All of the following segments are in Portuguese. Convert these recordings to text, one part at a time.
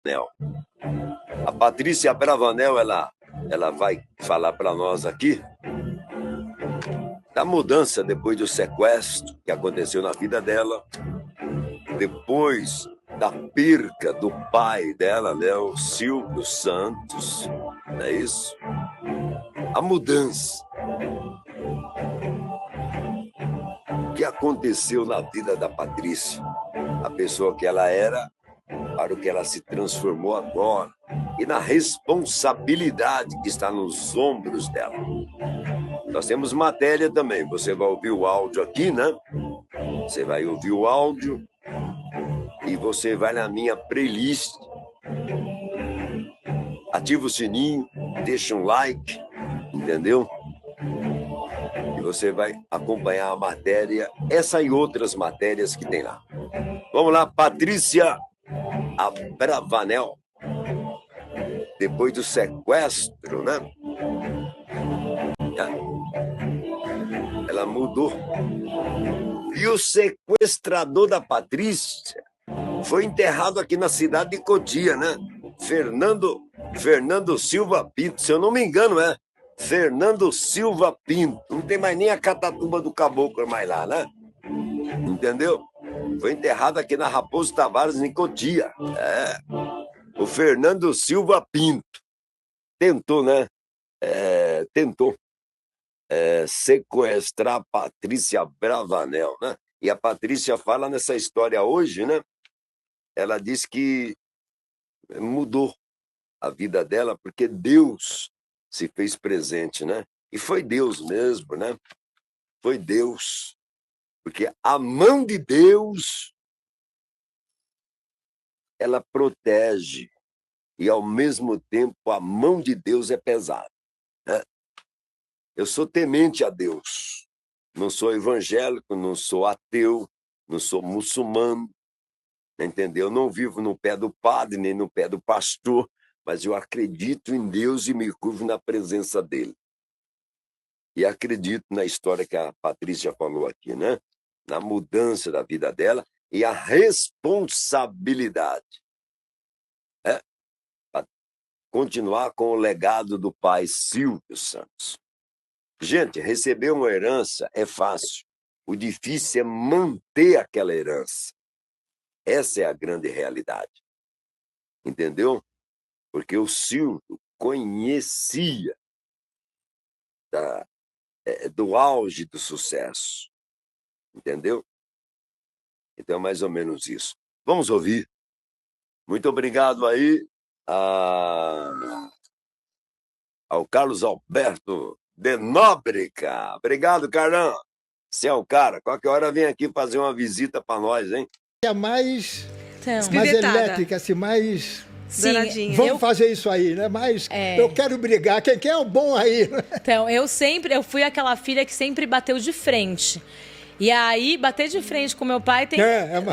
Bravanel. A Patrícia Bravanel, ela vai falar para nós aqui da mudança depois do sequestro que aconteceu na vida dela, depois da perca do pai dela, né, o Silvio Santos, não é isso? A mudança. O que aconteceu na vida da Patrícia? A pessoa que ela era para o que ela se transformou agora e na responsabilidade que está nos ombros dela. Nós temos matéria também, você vai ouvir o áudio aqui, né? Você vai ouvir o áudio e você vai na minha playlist, ativa o sininho, deixa um like, entendeu? E você vai acompanhar a matéria, essa e outras matérias que tem lá. Vamos lá, Patrícia Bravanel, depois do sequestro, né? Ela mudou. E o sequestrador da Patrícia foi enterrado aqui na cidade de Cotia, né? Fernando Silva Pinto, se eu não me engano, Fernando Silva Pinto. Não tem mais nem a Catatumba do Caboclo mais lá, né? Entendeu? Foi enterrado aqui na Raposo Tavares, em Cotia. O Fernando Silva Pinto. Tentou, né? Tentou sequestrar a Patrícia Bravanel, né? E a Patrícia fala nessa história hoje, né? Ela diz que mudou a vida dela porque Deus se fez presente, né? E foi Deus mesmo, né? Foi Deus. Porque a mão de Deus, ela protege. E, ao mesmo tempo, a mão de Deus é pesada, né? Eu sou temente a Deus. Não sou evangélico, não sou ateu, não sou muçulmano, entendeu? Não vivo no pé do padre, nem no pé do pastor, mas eu acredito em Deus e me curvo na presença dele. E acredito na história que a Patrícia falou aqui, né? Na mudança da vida dela e a responsabilidade. Para continuar com o legado do pai Silvio Santos. Gente, receber uma herança é fácil. O difícil é manter aquela herança. Essa é a grande realidade. Entendeu? Porque o Silvio conhecia do auge do sucesso. Entendeu? Então é mais ou menos isso. Vamos ouvir. Muito obrigado aí ao Carlos Alberto de Nóbrega. Obrigado, Carlão. Você é o cara. Qualquer hora vem aqui fazer uma visita para nós, hein? É mais elétrica, assim, mais... Sim, vamos fazer isso aí, né? Mas eu quero brigar. Quem é o bom aí? Então, eu fui aquela filha que sempre bateu de frente. E aí, bater de frente com meu pai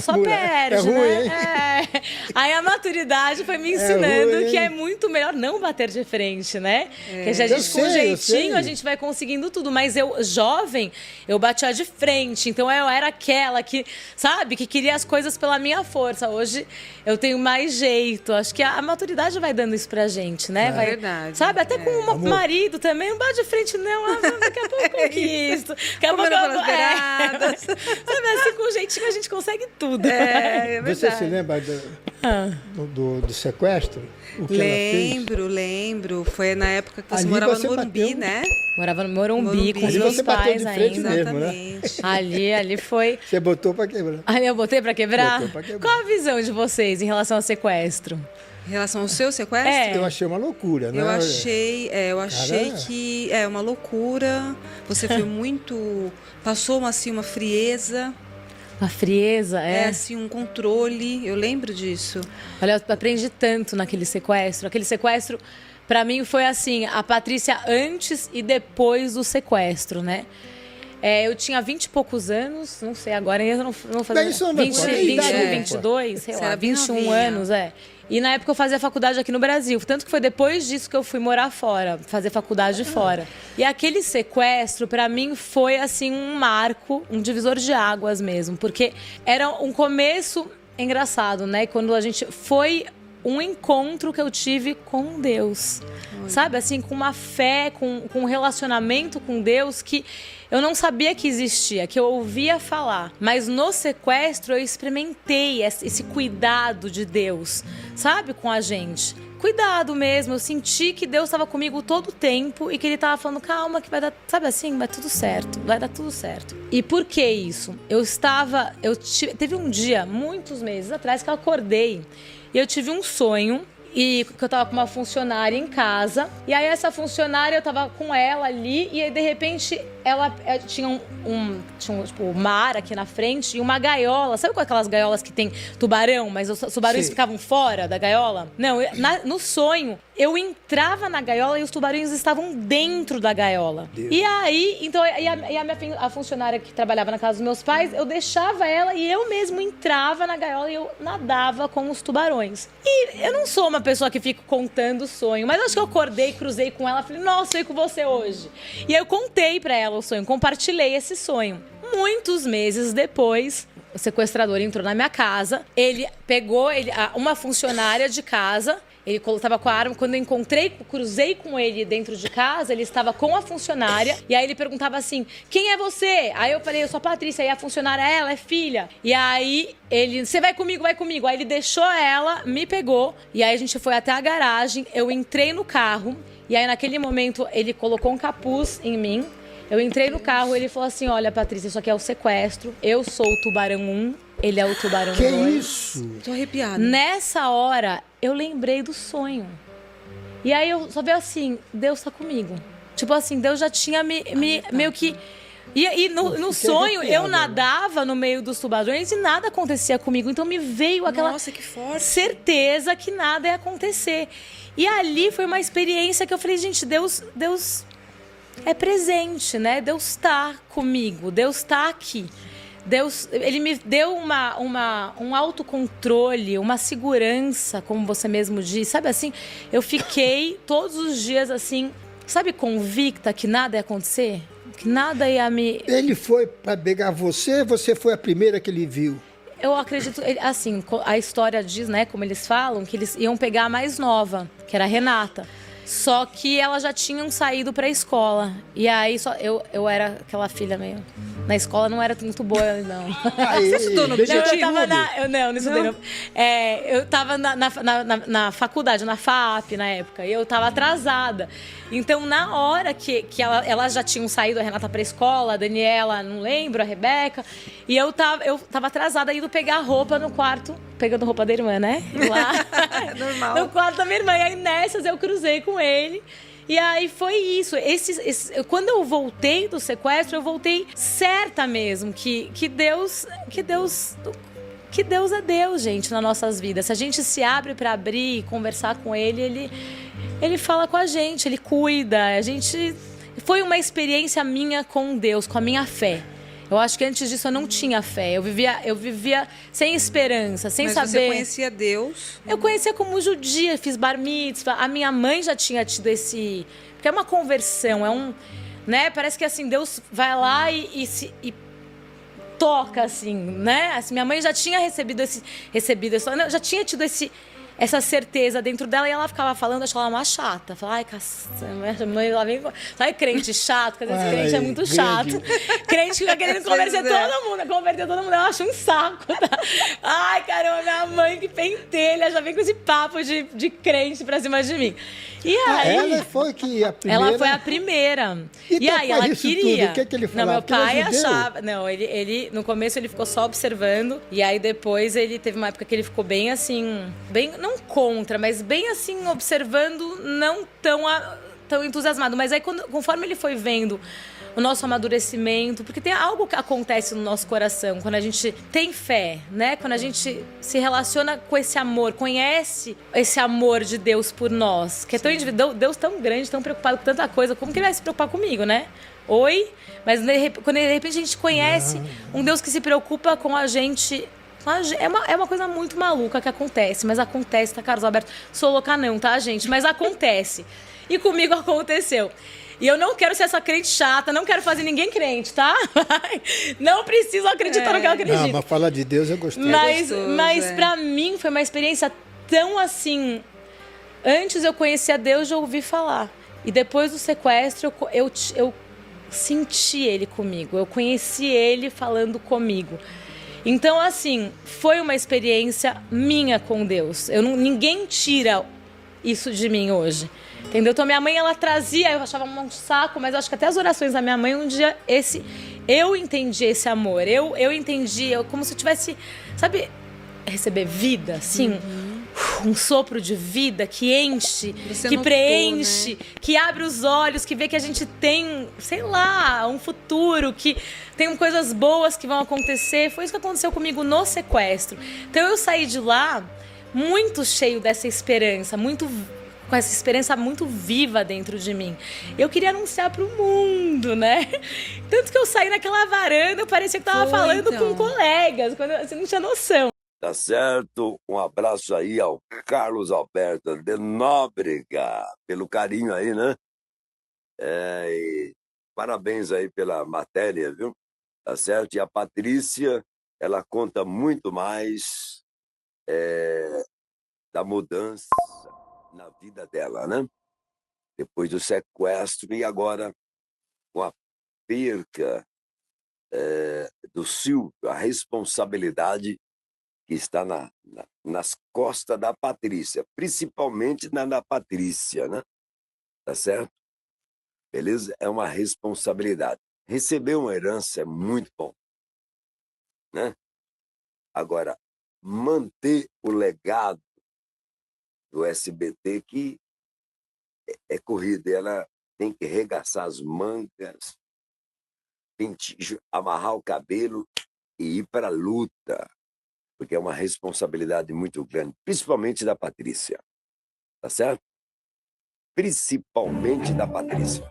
só perde, ruim, né? Hein? Aí a maturidade foi me ensinando que é muito melhor não bater de frente, né? Porque a gente, com jeitinho, a gente vai conseguindo tudo. Mas eu, jovem, eu batia de frente. Então eu era aquela que, sabe, que queria as coisas pela minha força. Hoje eu tenho mais jeito. Acho que a maturidade vai dando isso pra gente, né? É verdade. Sabe, até com o marido também, não bate de frente, não. Daqui a pouco eu conquisto. Daqui a pouco eu... Sabe, assim, com jeitinho a gente consegue tudo. É verdade. Você se lembra do sequestro? Lembro. Foi na época que você morava no Morumbi, né? Morava no Morumbi com os meus pais ainda. Exatamente. Ali foi... Você botou pra quebrar. Eu botei pra quebrar? Qual a visão de vocês em relação ao sequestro? Em relação ao seu sequestro? Eu achei uma loucura, né? Eu achei que é uma loucura. Você foi muito... Passou uma frieza. Uma frieza, assim, um controle. Eu lembro disso. Olha, eu aprendi tanto naquele sequestro. Aquele sequestro, pra mim, foi assim, a Patrícia antes e depois do sequestro, né? Eu tinha 20 e poucos anos, não sei, agora eu não fazia... 21, 22, sei lá, 21 anos, E na época eu fazia faculdade aqui no Brasil, tanto que foi depois disso que eu fui morar fora, fazer faculdade fora. E aquele sequestro, pra mim, foi assim um marco, um divisor de águas mesmo, porque era um começo engraçado, né? Quando a gente foi um encontro que eu tive com Deus. Sabe, assim, com uma fé, com um relacionamento com Deus que eu não sabia que existia, que eu ouvia falar. Mas no sequestro eu experimentei esse cuidado de Deus, sabe, com a gente. Cuidado mesmo, eu senti que Deus estava comigo todo o tempo e que Ele estava falando, calma que vai dar, sabe assim, vai tudo certo, vai dar tudo certo. E por que isso? Teve um dia, muitos meses atrás, que eu acordei e eu tive um sonho. E que eu tava com uma funcionária em casa. E aí essa funcionária, eu tava com ela ali. E aí, de repente, ela tinha tipo, mar aqui na frente. E uma gaiola. Sabe com aquelas gaiolas que tem tubarão? Mas os tubarões ficavam fora da gaiola? Não, no sonho, eu entrava na gaiola e os tubarões estavam dentro da gaiola. Deus. E aí, então, a funcionária que trabalhava na casa dos meus pais, eu deixava ela e eu mesmo entrava na gaiola e eu nadava com os tubarões. E eu não sou uma pessoa que fica contando o sonho, mas acho que eu acordei, cruzei com ela, falei, nossa, eu ia com você hoje. E aí eu contei pra ela o sonho, compartilhei esse sonho. Muitos meses depois, o sequestrador entrou na minha casa, ele pegou uma funcionária de casa. Ele estava com a arma. Quando eu cruzei com ele dentro de casa, ele estava com a funcionária. E aí ele perguntava assim, quem é você? Aí eu falei, eu sou a Patrícia. Aí a funcionária, ela é filha. E aí ele, você vai comigo, vai comigo. Aí ele deixou ela, me pegou. E aí a gente foi até a garagem. Eu entrei no carro. E aí naquele momento ele colocou um capuz em mim. Eu entrei no carro, ele falou assim, olha, Patrícia, isso aqui é o sequestro. Eu sou o Tubarão 1, ele é o Tubarão 2. Que isso? Tô arrepiada. Nessa hora, eu lembrei do sonho. E aí eu só vi assim, Deus tá comigo. Tipo assim, Deus já tinha meio que... E no sonho, eu nadava no meio dos tubarões e nada acontecia comigo. Então me veio aquela Nossa, que forte. Certeza que nada ia acontecer. E ali foi uma experiência que eu falei, gente, Deus é presente, né? Deus tá comigo, Deus tá aqui. Deus, ele me deu um autocontrole, uma segurança, como você mesmo disse. Sabe assim, eu fiquei todos os dias assim, sabe, convicta que nada ia acontecer? Que nada ia me... Ele foi para pegar você foi a primeira que ele viu? Eu acredito, assim, a história diz, né, como eles falam, que eles iam pegar a mais nova, que era a Renata. Só que elas já tinham saído pra escola. E aí eu era aquela filha meio... Na escola não era muito boa, não. Você estudou no Objetivo? Não estudei. Não. Eu tava na faculdade, na FAP, na época. E eu tava atrasada. Então, na hora que elas já tinham saído, a Renata pra escola, a Daniela, não lembro, a Rebeca. E eu tava atrasada, indo pegar roupa no quarto. Pegando roupa da irmã, né? Lá. Normal. No quarto da minha irmã. E aí, nessas, eu cruzei com ele. E aí foi isso. Quando eu voltei do sequestro, eu voltei certa mesmo que Deus é Deus, gente, nas nossas vidas. Se a gente se abre para abrir e conversar com ele fala com a gente, ele cuida. Foi uma experiência minha com Deus, com a minha fé. Eu acho que antes disso eu não tinha fé. Eu vivia sem esperança, sem saber. Mas você conhecia Deus? Eu conhecia como judia, fiz bar mitzvah. A minha mãe já tinha tido esse... Porque é uma conversão, né? Parece que assim, Deus vai lá e toca, assim, né? Assim, minha mãe já tinha já tinha tido essa certeza dentro dela, e ela ficava falando, acho que ela era uma chata. Falava, ai, minha mãe, ela vem... Sabe, crente chato, porque às vezes crente é muito chato. Crente fica querendo converter todo mundo, eu acho um saco, tá? Ai, caramba, minha mãe que pentelha, já vem com esse papo de crente pra cima de mim. E aí... Ela foi a primeira? Ela foi a primeira. E aí ela queria... Tudo. O que ele falava? Não, meu pai achava... Não, ele no começo ele ficou só observando, e aí depois ele teve uma época que ele ficou bem assim... Não contra, mas bem assim, observando, não tão entusiasmado. Mas aí, conforme ele foi vendo o nosso amadurecimento, porque tem algo que acontece no nosso coração, quando a gente tem fé, né? Quando a gente se relaciona com esse amor, conhece esse amor de Deus por nós, que é tão individual, Deus tão grande, tão preocupado com tanta coisa, como que ele vai se preocupar comigo, né? Oi? Mas quando de repente a gente conhece um Deus que se preocupa com a gente... É uma coisa muito maluca que acontece, mas acontece, tá, Carlos Alberto? Sou louca não, tá, gente? Mas acontece. E comigo aconteceu. E eu não quero ser essa crente chata, não quero fazer ninguém crente, tá? Não preciso acreditar no que eu acredito. Não, mas falar de Deus é gostoso. Mas pra mim foi uma experiência Então, assim, antes eu conhecia Deus de ouvir falar. E depois do sequestro, eu senti Ele comigo. Eu conheci Ele falando comigo. Então, assim, foi uma experiência minha com Deus. Ninguém tira isso de mim hoje. Entendeu? Então, minha mãe, ela trazia, eu achava um saco, mas eu acho que até as orações da minha mãe, um dia, eu entendi esse amor. Eu entendi, como se eu tivesse, sabe, receber vida, assim, um sopro de vida que enche, Você que notou, preenche, né? que abre os olhos, que vê que a gente tem, sei lá, um futuro, que tem coisas boas que vão acontecer. Foi isso que aconteceu comigo no sequestro. Então, eu saí de lá muito cheio dessa esperança, com essa experiência muito viva dentro de mim. Eu queria anunciar pro mundo, né? Tanto que eu saí naquela varanda, parecia que tava falando com colegas, quando você não tinha noção. Tá certo? Um abraço aí ao Carlos Alberto de Nóbrega, pelo carinho aí, né? E parabéns aí pela matéria, viu? Tá certo? E a Patrícia, ela conta muito mais da mudança na vida dela, né? Depois do sequestro e agora com a perca do Silvio, a responsabilidade que está nas costas da Patrícia, principalmente na da Patrícia, né? Tá certo? Beleza? É uma responsabilidade. Receber uma herança é muito bom, né? Agora, manter o legado do SBT que é corrida, ela tem que regaçar as mangas, amarrar o cabelo e ir para a luta, porque é uma responsabilidade muito grande, principalmente da Patrícia, tá certo? Principalmente da Patrícia.